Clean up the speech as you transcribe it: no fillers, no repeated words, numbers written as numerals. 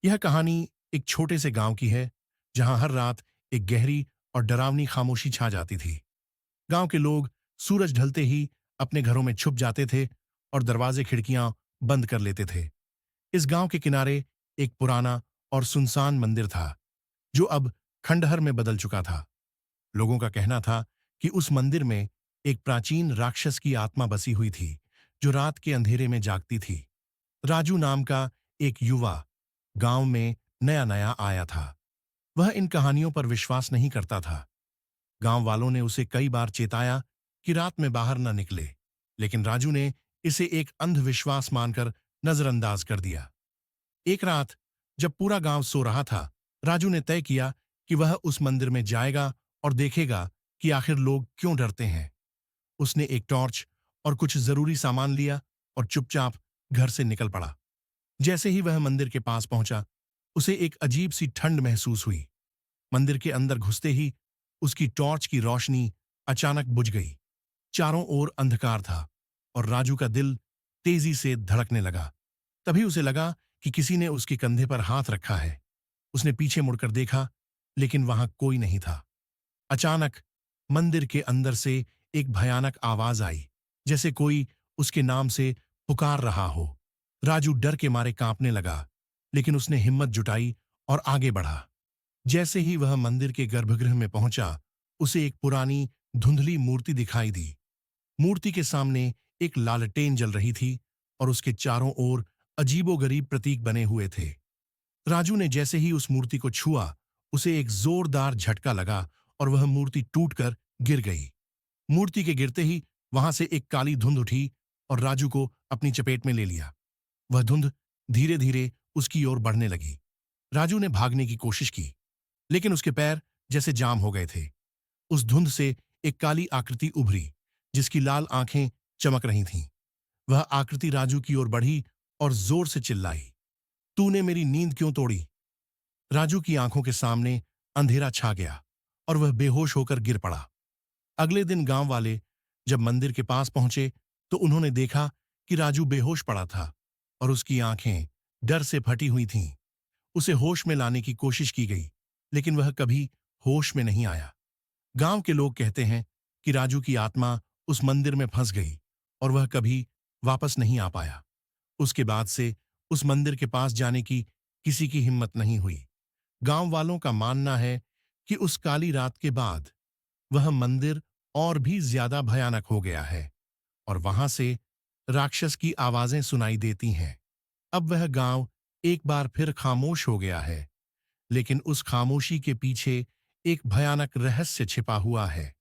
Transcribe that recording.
यह कहानी एक छोटे से गांव की है, जहां हर रात एक गहरी और डरावनी खामोशी छा जाती थी। गांव के लोग सूरज ढलते ही अपने घरों में छुप जाते थे और दरवाजे खिड़कियां बंद कर लेते थे। इस गांव के किनारे एक पुराना और सुनसान मंदिर था, जो अब खंडहर में बदल चुका था। लोगों का कहना था कि उस मंदिर में एक प्राचीन राक्षस की आत्मा बसी हुई थी, जो रात के अंधेरे में जागती थी। राजू नाम का एक युवा गांव में नया नया आया था। वह इन कहानियों पर विश्वास नहीं करता था। गांव वालों ने उसे कई बार चेताया कि रात में बाहर न निकले, लेकिन राजू ने इसे एक अंधविश्वास मानकर नजरअंदाज कर दिया। एक रात जब पूरा गांव सो रहा था, राजू ने तय किया कि वह उस मंदिर में जाएगा और देखेगा कि आखिर लोग क्यों डरते हैं। उसने एक टॉर्च और कुछ जरूरी सामान लिया और चुपचाप घर से निकल पड़ा। जैसे ही वह मंदिर के पास पहुंचा, उसे एक अजीब सी ठंड महसूस हुई। मंदिर के अंदर घुसते ही उसकी टॉर्च की रोशनी अचानक बुझ गई। चारों ओर अंधकार था और राजू का दिल तेजी से धड़कने लगा। तभी उसे लगा कि किसी ने उसके कंधे पर हाथ रखा है। उसने पीछे मुड़कर देखा, लेकिन वहां कोई नहीं था। अचानक मंदिर के अंदर से एक भयानक आवाज आई, जैसे कोई उसके नाम से पुकार रहा हो। राजू डर के मारे कांपने लगा, लेकिन उसने हिम्मत जुटाई और आगे बढ़ा। जैसे ही वह मंदिर के गर्भगृह में पहुंचा, उसे एक पुरानी धुंधली मूर्ति दिखाई दी। मूर्ति के सामने एक लालटेन जल रही थी और उसके चारों ओर अजीबोगरीब प्रतीक बने हुए थे। राजू ने जैसे ही उस मूर्ति को छुआ, उसे एक जोरदार झटका लगा और वह मूर्ति टूटकर गिर गई। मूर्ति के गिरते ही वहां से एक काली धुंध उठी और राजू को अपनी चपेट में ले लिया। वह धुंध धीरे धीरे उसकी ओर बढ़ने लगी। राजू ने भागने की कोशिश की, लेकिन उसके पैर जैसे जाम हो गए थे। उस धुंध से एक काली आकृति उभरी, जिसकी लाल आंखें चमक रही थीं। वह आकृति राजू की ओर बढ़ी और जोर से चिल्लाई, तूने मेरी नींद क्यों तोड़ी? राजू की आंखों के सामने अंधेरा छा गया और वह बेहोश होकर गिर पड़ा। अगले दिन गांव वाले जब मंदिर के पास पहुंचे, तो उन्होंने देखा कि राजू बेहोश पड़ा था और उसकी आंखें डर से फटी हुई थीं। उसे होश में लाने की कोशिश की गई, लेकिन वह कभी होश में नहीं आया। गांव के लोग कहते हैं कि राजू की आत्मा उस मंदिर में फंस गई और वह कभी वापस नहीं आ पाया। उसके बाद से उस मंदिर के पास जाने की किसी की हिम्मत नहीं हुई। गांव वालों का मानना है कि उस काली रात के बाद वह मंदिर और भी ज्यादा भयानक हो गया है और वहां से राक्षस की आवाजें सुनाई देती हैं। अब वह गांव एक बार फिर खामोश हो गया है, लेकिन उस खामोशी के पीछे एक भयानक रहस्य छिपा हुआ है।